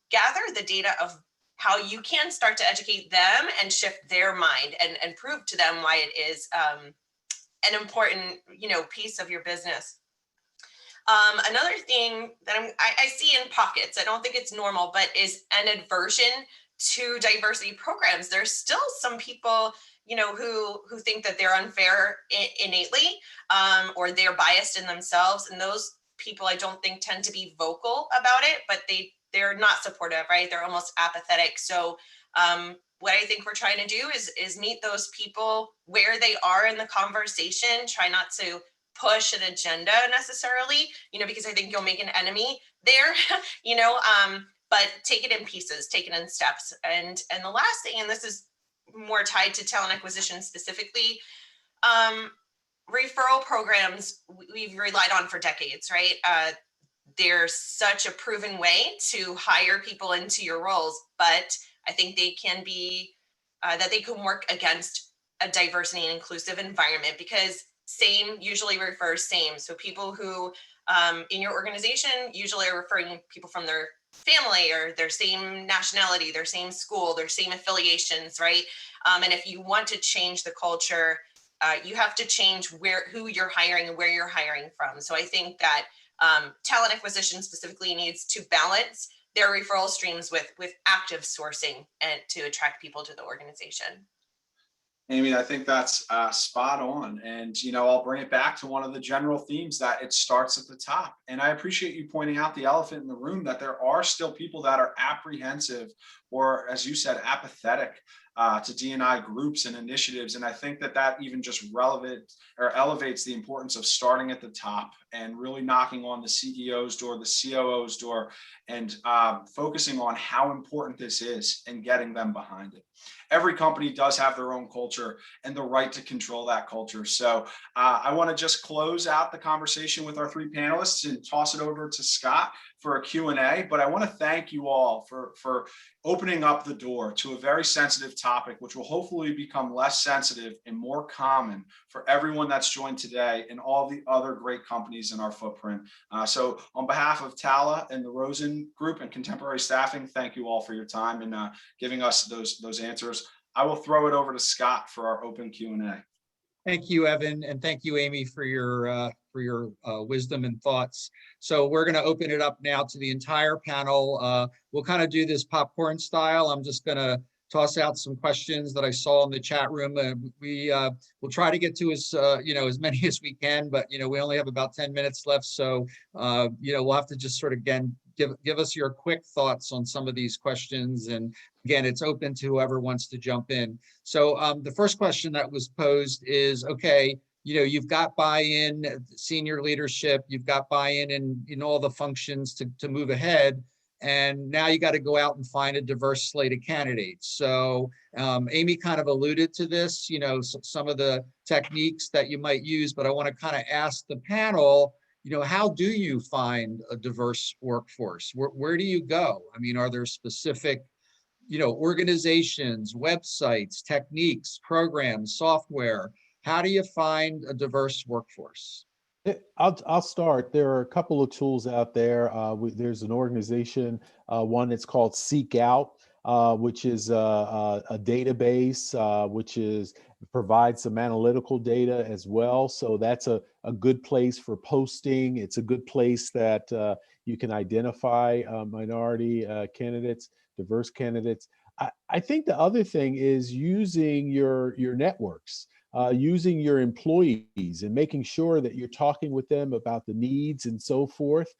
S5: gather the data of how you can start to educate them and shift their mind and prove to them why it is an important, piece of your business. Another thing that I see in pockets, I don't think it's normal, but is an aversion to diversity programs. There's still some people, who think that they're unfair innately, or they're biased in themselves. And those people, I don't think, tend to be vocal about it, but they're not supportive, right? They're almost apathetic. So what I think we're trying to do is meet those people where they are in the conversation. Try not to push an agenda necessarily, because I think you'll make an enemy there, but take it in pieces, take it in steps. And the last thing, and this is more tied to talent acquisition specifically, referral programs we've relied on for decades, right? They're such a proven way to hire people into your roles, but I think they can be, that they can work against a diversity and inclusive environment, because same usually refers same. So people who in your organization usually are referring people from their family or their same nationality, their same school, their same affiliations, right? And if you want to change the culture, you have to change who you're hiring and where you're hiring from. So I think that talent acquisition specifically needs to balance their referral streams with active sourcing and to attract people to the organization.
S2: Amy, I think that's spot on. And, I'll bring it back to one of the general themes that it starts at the top. And I appreciate you pointing out the elephant in the room, that there are still people that are apprehensive or, as you said, apathetic to D&I groups and initiatives. And I think that even just elevates the importance of starting at the top and really knocking on the CEO's door, the COO's door, and focusing on how important this is and getting them behind it. Every company does have their own culture and the right to control that culture. So I want to just close out the conversation with our three panelists and toss it over to Scott for a Q&A. But I want to thank you all for opening up the door to a very sensitive topic, which will hopefully become less sensitive and more common for everyone that's joined today and all the other great companies in our footprint. So on behalf of TALA and the Rosen Group and Contemporary Staffing, thank you all for your time and giving us those answers. I will throw it over to Scott for our open Q&A.
S1: Thank you, Evan, and thank you, Amy, for your wisdom and thoughts. So we're going to open it up now to the entire panel. We'll kind of do this popcorn style. I'm just going to toss out some questions that I saw in the chat room. We'll try to get to as many as we can, but we only have about 10 minutes left. So we'll have to just sort of again give us your quick thoughts on some of these questions. And again, it's open to whoever wants to jump in. So the first question that was posed is, okay, you've got buy-in, senior leadership, you've got buy-in in all the functions to move ahead. And now you got to go out and find a diverse slate of candidates. So Amy kind of alluded to this, some of the techniques that you might use, but I want to kind of ask the panel, how do you find a diverse workforce? Where do you go? I mean, are there specific, organizations, websites, techniques, programs, software? How do you find a diverse workforce?
S4: I'll start. There are a couple of tools out there. There's an organization, one that's called Seek Out, which is a database, which provides some analytical data as well. So that's a good place for posting. It's a good place that you can identify minority candidates, diverse candidates. I think the other thing is using your networks. Using your employees and making sure that you're talking with them about the needs and so forth.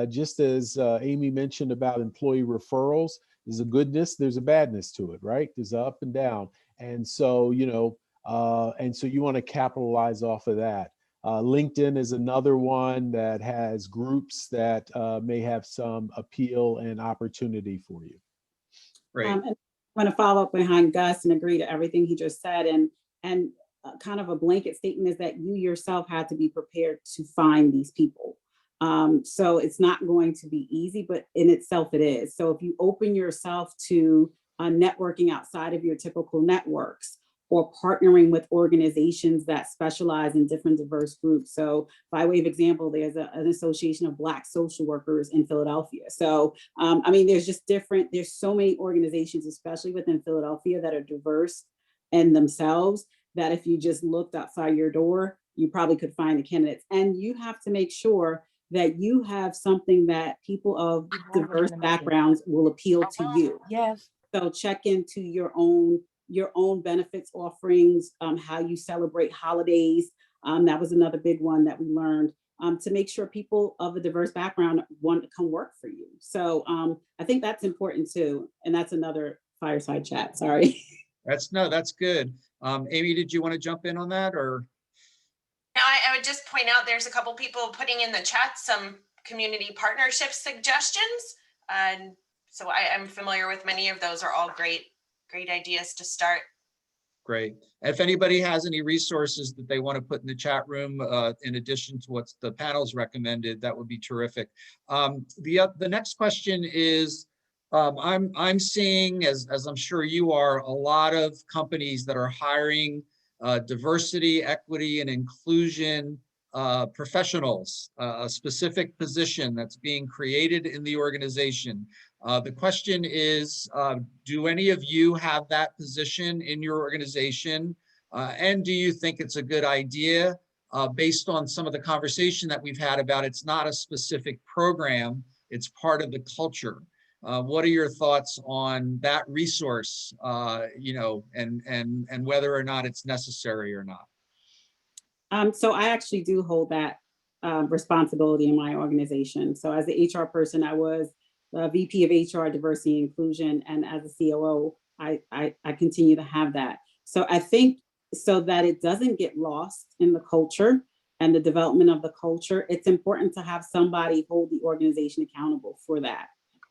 S4: Just as Amy mentioned about employee referrals, there's a goodness, there's a badness to it, right? There's up and down. And so, you want to capitalize off of that. LinkedIn is another one that has groups that may have some appeal and opportunity for you.
S1: Great.
S3: And I want to follow up behind Gus and agree to everything he just said. And kind of a blanket statement is that you yourself had to be prepared to find these people. So it's not going to be easy, but in itself it is. So if you open yourself to networking outside of your typical networks or partnering with organizations that specialize in different diverse groups. So by way of example, there's an association of Black social workers in Philadelphia. So, there's so many organizations, especially within Philadelphia, that are diverse in themselves, that if you just looked outside your door, you probably could find the candidates. And you have to make sure that you have something that people of diverse backgrounds will appeal to you.
S6: Yes.
S3: So check into your own benefits offerings, how you celebrate holidays. That was another big one that we learned, to make sure people of a diverse background want to come work for you. So I think that's important too. And that's another fireside chat, sorry.
S1: That's good. Amy, did you want to jump in on that or?
S5: No, I would just point out there's a couple people putting in the chat some community partnership suggestions. And so I'm familiar with many of those. Are all great ideas to start.
S1: Great. If anybody has any resources that they want to put in the chat room, in addition to what the panel's recommended, that would be terrific. The next question is, I'm seeing, as I'm sure you are, a lot of companies that are hiring diversity, equity, and inclusion professionals, a specific position that's being created in the organization. The question is, do any of you have that position in your organization? And do you think it's a good idea, based on some of the conversation that we've had about it's not a specific program, it's part of the culture? What are your thoughts on that resource, and whether or not it's necessary or not?
S3: So I actually do hold that responsibility in my organization. So as the HR person, I was the VP of HR, Diversity and Inclusion, and as a COO, I continue to have that. So I think so that it doesn't get lost in the culture and the development of the culture, it's important to have somebody hold the organization accountable for that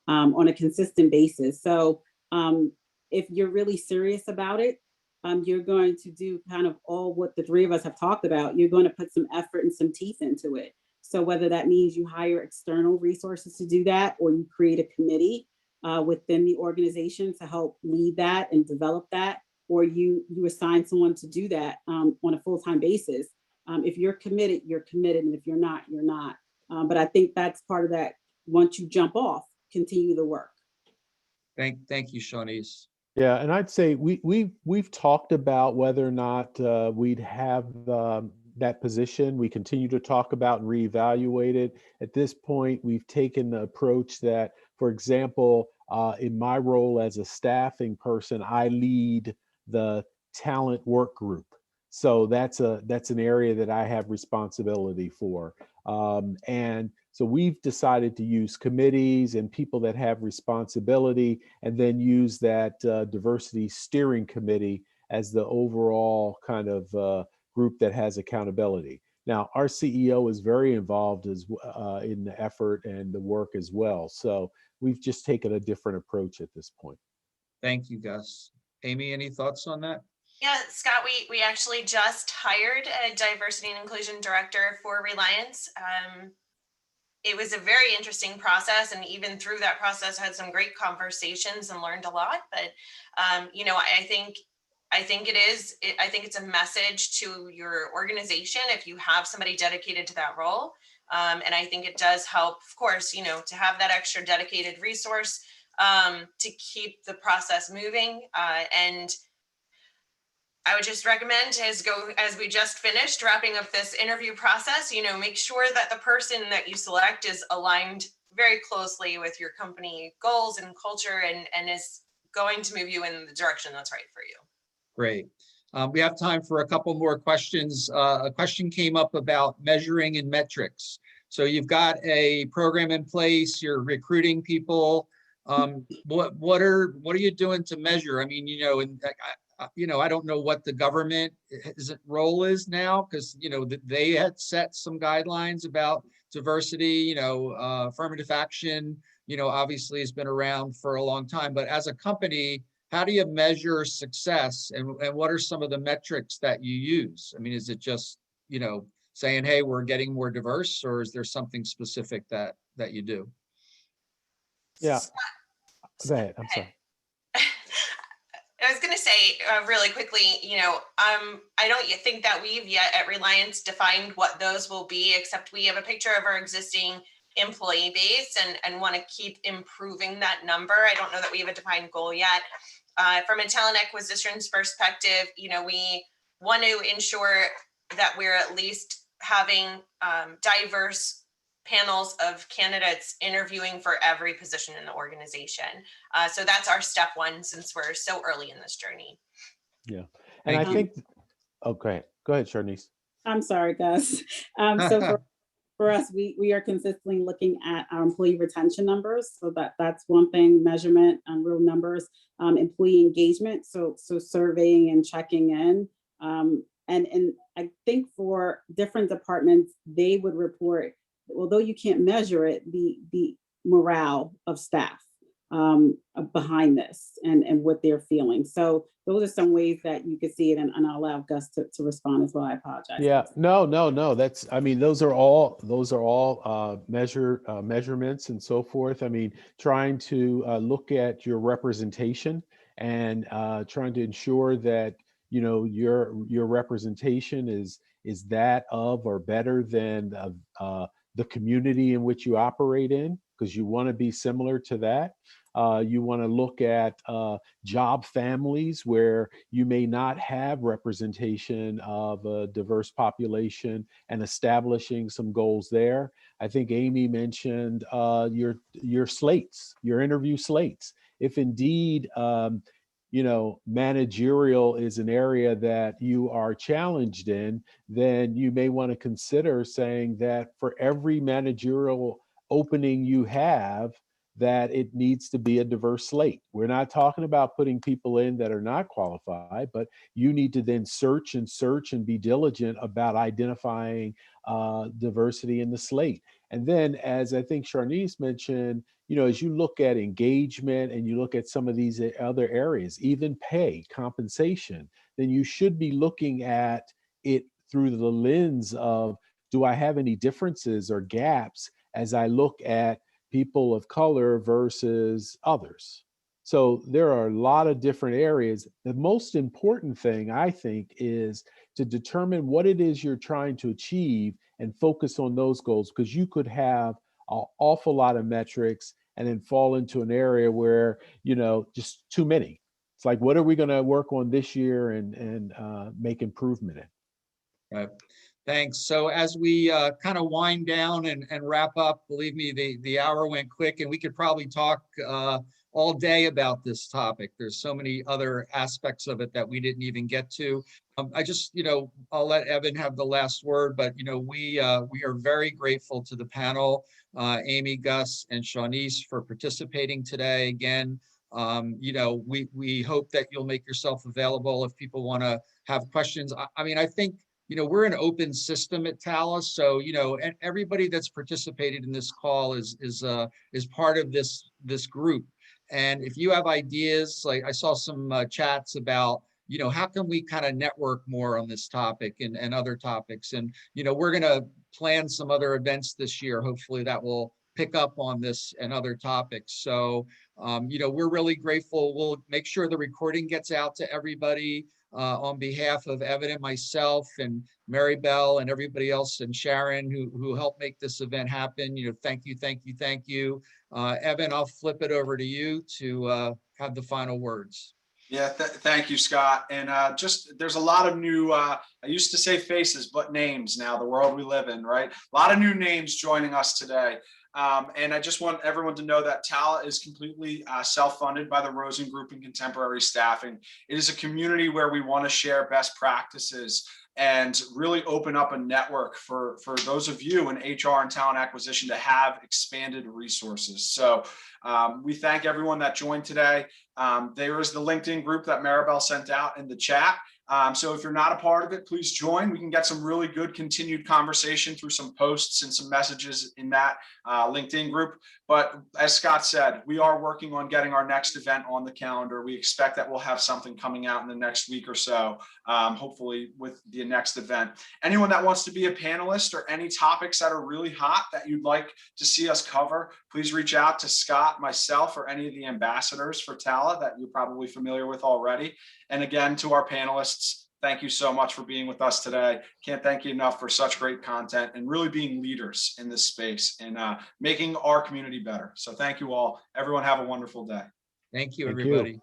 S3: on a consistent basis. So if you're really serious about it, you're going to do kind of all what the three of us have talked about. You're going to put some effort and some teeth into it. So whether that means you hire external resources to do that, or you create a committee within the organization to help lead that and develop that, or you assign someone to do that on a full-time basis. If you're committed, you're committed. And if you're not, you're not. But I think that's part of that. Once you jump off, continue the work.
S1: Thank you, Shawnee's.
S4: Yeah, and I'd say we've talked about whether or not we'd have that position. We continue to talk about and reevaluate it. At this point, we've taken the approach that, for example, in my role as a staffing person, I lead the talent work group. So that's an area that I have responsibility for. And so we've decided to use committees and people that have responsibility, and then use that diversity steering committee as the overall kind of group that has accountability. Now, our CEO is very involved in the effort and the work as well. So we've just taken a different approach at this point.
S1: Thank you, Gus. Amy, any thoughts on that?
S5: Yeah, Scott, we actually just hired a diversity and inclusion director for Reliance. It was a very interesting process, and even through that process had some great conversations and learned a lot. But you know, I think it's a message to your organization if you have somebody dedicated to that role. And I think it does help, of course, you know, to have that extra dedicated resource to keep the process moving. And I would just recommend as we just finished wrapping up this interview process, you know, make sure that the person that you select is aligned very closely with your company goals and culture, and is going to move you in the direction that's right for you.
S1: Great. We have time for a couple more questions. A question came up about measuring and metrics. So you've got a program in place, you're recruiting people. What are you doing to measure? I mean, you know, I don't know what the government role is now, because, you know, they had set some guidelines about diversity, you know, affirmative action, you know, obviously has been around for a long time. But as a company, how do you measure success, and what are some of the metrics that you use? I mean, is it just, you know, saying, hey, we're getting more diverse, or is there something specific that you do?
S4: Yeah. Go ahead. I'm sorry.
S5: I was going to say really quickly, you know, I don't think that we've yet at Reliance defined what those will be, except we have a picture of our existing employee base and want to keep improving that number. I don't know that we have a defined goal yet. From a talent acquisitions perspective, you know, we want to ensure that we're at least having diverse panels of candidates interviewing for every position in the organization. So that's our step one, since we're so early in this journey.
S4: Yeah. And I think, okay, go ahead, Sharnice.
S3: I'm sorry, Gus. So for us, we are consistently looking at our employee retention numbers. So that's one thing, measurement, real numbers, employee engagement. So surveying and checking in. And I think for different departments, they would report, although you can't measure it, the morale of staff behind this and what they're feeling. So those are some ways that you could see it, and I'll allow Gus to respond as well. I apologize.
S4: Yeah, no. That's, I mean, those are all measurements and so forth. I mean, trying to look at your representation and trying to ensure that, you know, your representation is that of or better than the community in which you operate in, because you want to be similar to that. You want to look at job families where you may not have representation of a diverse population, and establishing some goals there. I think Amy mentioned your slates, your interview slates. If indeed, you know, managerial is an area that you are challenged in, then you may want to consider saying that for every managerial opening you have, that it needs to be a diverse slate. We're not talking about putting people in that are not qualified, but you need to then search and be diligent about identifying diversity in the slate. And then, as I think Sharnice mentioned, you know, as you look at engagement and you look at some of these other areas, even pay, compensation, then you should be looking at it through the lens of, do I have any differences or gaps as I look at people of color versus others? So there are a lot of different areas. The most important thing, I think, is to determine what it is you're trying to achieve and focus on those goals, because you could have an awful lot of metrics and then fall into an area where, you know, just too many. It's like, what are we going to work on this year and make improvement in?
S1: Right. Thanks. So as we kind of wind down and wrap up, believe me, the hour went quick, and we could probably talk all day about this topic. There's so many other aspects of it that we didn't even get to. I just, I'll let Evan have the last word, but, we are very grateful to the panel, Amy, Gus, and Shawnice for participating today. Again, we hope that you'll make yourself available if people want to have questions. I mean, I think, we're an open system at TALA, so, and everybody that's participated in this call is part of this group. And if you have ideas, like I saw some chats about, how can we kind of network more on this topic and other topics? And, we're going to plan some other events this year. Hopefully that will pick up on this and other topics. So, we're really grateful. We'll make sure the recording gets out to everybody on behalf of Evan and myself and Mary Bell and everybody else and Sharon who helped make this event happen. Thank you, thank you, thank you. Evan, I'll flip it over to you to have the final words.
S2: Yeah, thank you, Scott. And there's a lot of new, I used to say faces, but names now, the world we live in, right? A lot of new names joining us today. And I just want everyone to know that TALA is completely self-funded by the Rosen Group and Contemporary Staffing. It is a community where we want to share best practices and really open up a network for those of you in HR and talent acquisition to have expanded resources. So we thank everyone that joined today. There is the LinkedIn group that Maribel sent out in the chat. So if you're not a part of it, please join. We can get some really good continued conversation through some posts and some messages in that LinkedIn group. But as Scott said, we are working on getting our next event on the calendar. We expect that we'll have something coming out in the next week or so, hopefully with the next event. Anyone that wants to be a panelist or any topics that are really hot that you'd like to see us cover, please reach out to Scott, myself, or any of the ambassadors for TALA that you're probably familiar with already. And again, to our panelists, thank you so much for being with us today. Can't thank you enough for such great content and really being leaders in this space and making our community better. So thank you all. Everyone have a wonderful day.
S1: Thank you,
S4: Thank
S1: everybody.
S4: you.